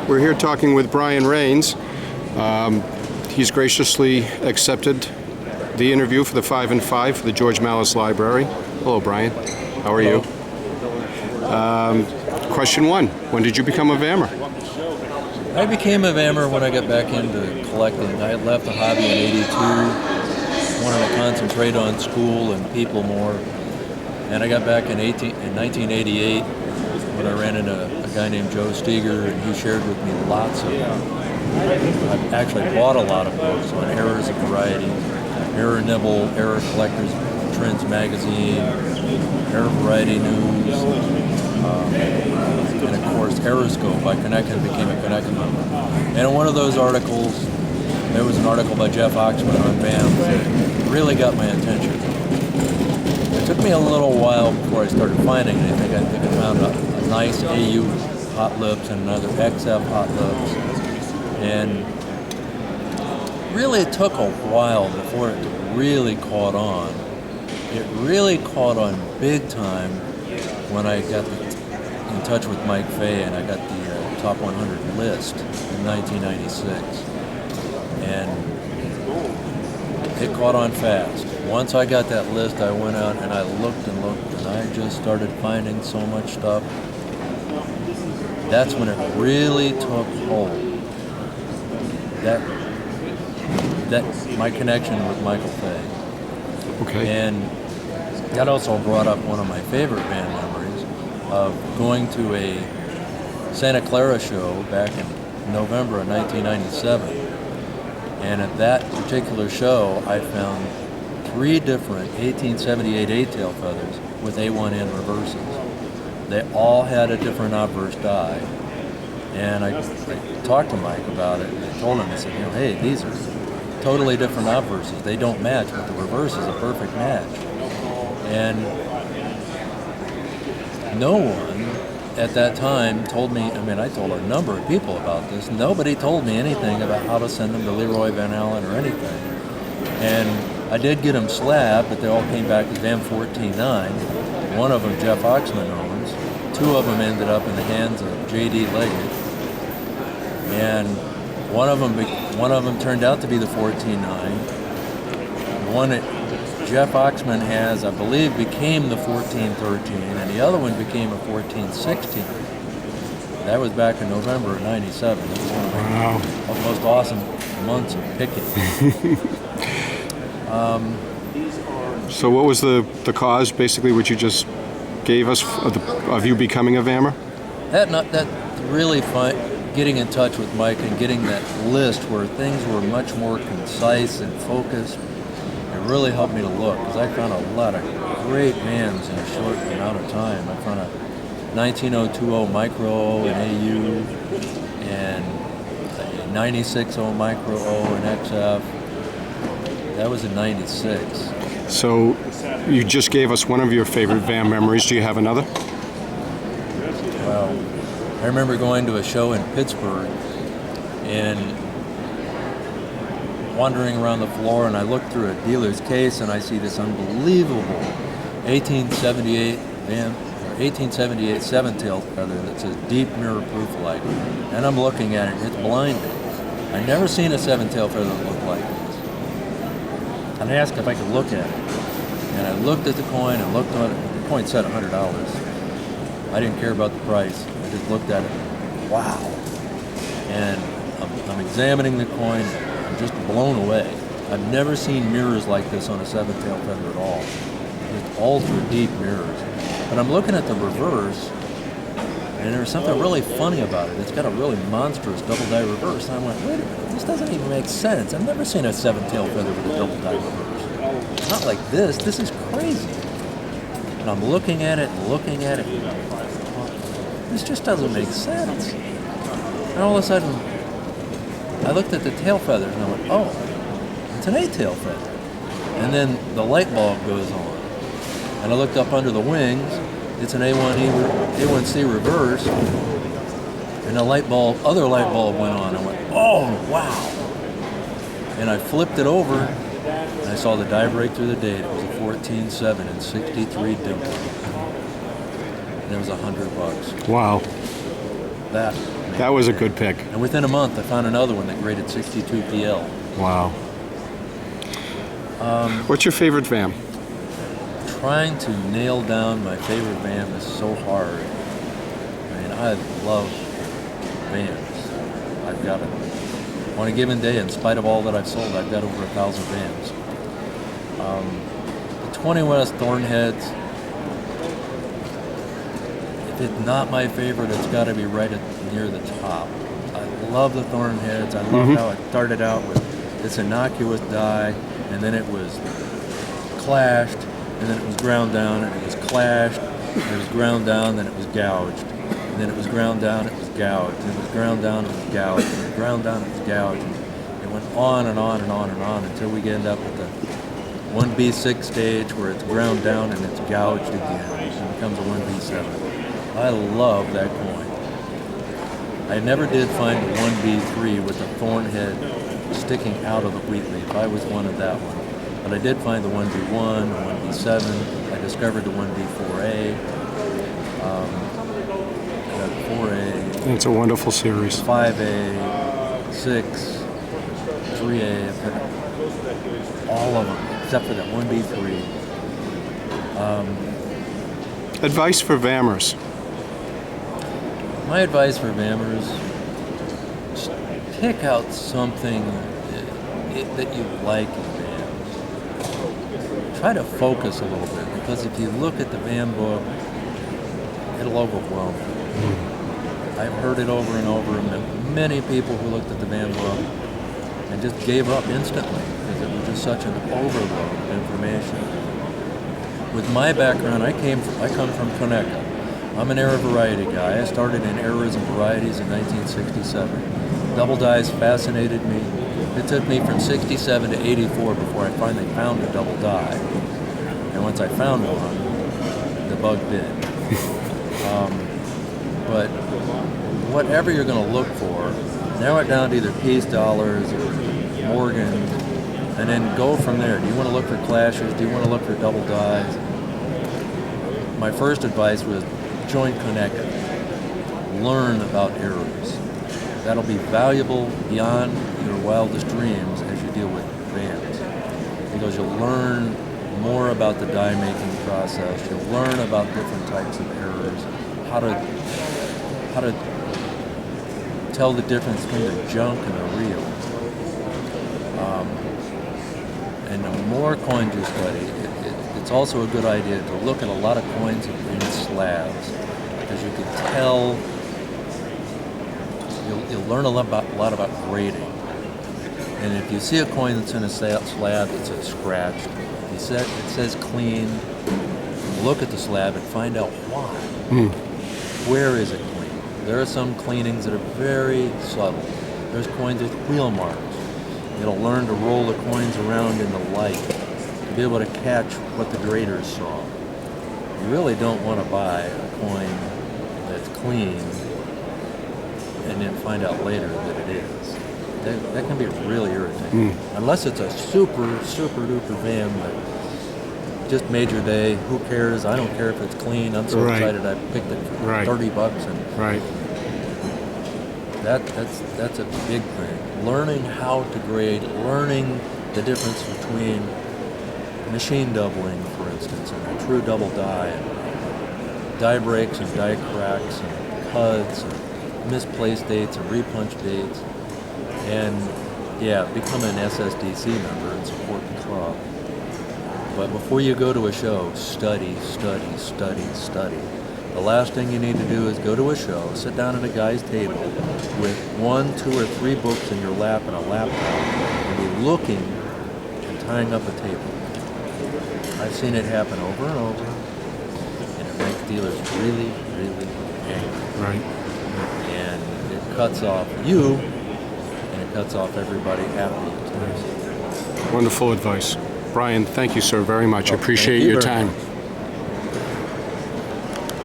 We're here talking with Brian Raines. He's graciously accepted the interview for the 5 and 5 for the George Mallis Library. Hello, Brian. How are you? Question 1. When did you become a Vammer? I became a Vammer when I got back into collecting. I had left the hobby in '82, wanted to concentrate on school and people more. And I got back in 1988 when I ran into a guy named Joe Steger, and he shared with me lots of, I actually bought a lot of books on errors of variety, Error Nibble, Error Collectors Trends Magazine, Error Variety News, and of course Erroscope. I connected, became a Connected member. And in one of those articles, there was an article by Jeff Oxman on VAMs that really got my attention. It took me a little while before I started finding anything. I think I found a nice AU hot lips and another XF hot lips. And really it took a while before it really caught on. It really caught on big time when I got in touch with Mike Fay and I got the top 100 list in 1996. And it caught on fast. Once I got that list, I went out and I looked and looked, and I just started finding so much stuff. That's when it really took hold. That my connection with Michael Fay. Okay. And that also brought up one of my favorite band memories of going to a Santa Clara show back in November of 1997. And at that particular show, I found 3 different 1878 eight-tail feathers with A1N reverses. They all had a different obverse die. And I talked to Mike about it, and I told him, I said, hey, these are totally different obverses. They don't match, but the reverse is a perfect match. And no one at that time told me, I told a number of people about this. Nobody told me anything about how to send them to Leroy Van Allen or anything. And I did get them slabbed, but they all came back as VAM 14.9. One of them Jeff Oxman owns. 2 of them ended up in the hands of J.D. Leggett. And one of them turned out to be the 14.9. One that Jeff Oxman has, I believe, became the 14.13, and the other one became a 14.16. That was back in November of '97. It was one of the most awesome months of picking. So what was the cause, basically, what you just gave us of you becoming a Vammer? That really fun, getting in touch with Mike and getting that list where things were much more concise and focused. It really helped me to look, because I found a lot of great bands in a short amount of time. I found a 19020 Micro and AU, and a 960 Micro O and XF. That was in '96. So you just gave us one of your favorite VAM memories. Do you have another? Well, I remember going to a show in Pittsburgh and wandering around the floor, and I looked through a dealer's case and I see this unbelievable 1878 VAM, or 1878 seven-tailed feather that's a deep mirror proof like. And I'm looking at it, and it's blinding. I never seen a seven-tailed feather that looked like this. And I asked if I could look at it. And I looked at the coin and looked at it. The coin said $100. I didn't care about the price. I just looked at it. Wow. And I'm examining the coin. I'm just blown away. I've never seen mirrors like this on a seven-tailed feather at all. Just ultra deep mirrors. But I'm looking at the reverse, and there's something really funny about it. It's got a really monstrous double-die reverse. And I went, wait a minute, this doesn't even make sense. I've never seen a seven-tailed feather with a double-die reverse. Not like this. This is crazy. And I'm looking at it and looking at it. This just doesn't make sense. And all of a sudden, I looked at the tail feathers and I went, oh, it's an eight-tail feather. And then the light bulb goes on. And I looked up under the wings, it's an A1C reverse, and the other light bulb went on. I went, oh, wow. And I flipped it over, and I saw the die break through the date. It was a 14.7 and 63 dimple. And it was $100. Wow. That That was a good pick. And within a month, I found another one that graded 62 PL. Wow. What's your favorite VAM? Trying to nail down my favorite VAM is so hard. I mean, I love VAMs. I've got it. On a given day, in spite of all that I've sold, I've got over 1,000 VAMs. The 20 West Thornheads, if it's not my favorite, it's got to be right near the top. I love the Thornheads. I love how it started out with this innocuous dye, and then it was clashed, and then it was ground down, and it was clashed, and it was ground down, then it was gouged. And then it was ground down, it was gouged. And it was ground down, it was gouged. And it was ground down, it was gouged. And it went on and on and on and on until we end up with the 1B6 stage where it's ground down and it's gouged again. And it becomes a 1B7. I love that coin. I never did find a 1B3 with the thorn head sticking out of the wheat leaf. I was one of that one. But I did find the 1B1, the 1B7. I discovered the 1B4A. 4A. It's a wonderful series. 5A, 6, 3A, all of them, except for that 1B3. Advice for VAMers. My advice for VAMers, just pick out something that you like in VAMs. Try to focus a little bit, because if you look at the VAM book, it'll overwhelm you. I've heard it over and over, and many people who looked at the VAM book and just gave up instantly because it was just such an overload of information. With my background, I come from Conecuh. I'm an era variety guy. I started in eras and varieties in 1967. Double dyes fascinated me. It took me from 67 to 84 before I finally found a double dye. And once I found one, the bug bit. But whatever you're going to look for, narrow it down to either Peace Dollars or Morgan, and then go from there. Do you want to look for clashes? Do you want to look for double dyes? My first advice was join Conecuh. Learn about errors. That'll be valuable beyond your wildest dreams as you deal with VAMs, because you'll learn more about the dye making process. You'll learn about different types of errors, how to tell the difference between the junk and the real. And the more coins you study, it's also a good idea to look at a lot of coins in slabs, because you can tell, you'll learn a lot about grading. And if you see a coin that's in a slab, it's a scratched, it says clean, look at the slab and find out why. Where is it clean? There are some cleanings that are very subtle. There's coins with wheel marks. It'll learn to roll the coins around in the light to be able to catch what the graders saw. You really don't want to buy a coin that's clean and then find out later that it is. That can be really irritating. Unless it's a super duper VAM that just made your day. Who cares? I don't care if it's clean. I'm so excited I picked it for $30 and that's a big thing. Learning how to grade, learning the difference between machine doubling, for instance, and a true double die, and die breaks and die cracks and cuts and misplaced dates and repunch dates, and become an SSDC member and support the club. But before you go to a show, study. The last thing you need to do is go to a show, sit down at a guy's table with 1, 2, or 3 books in your lap and a laptop, and be looking and tying up a table. I've seen it happen over and over, and it makes dealers really angry. And it cuts off you, and it cuts off everybody after you. Wonderful advice. Brian, thank you, sir, very much. I appreciate your time.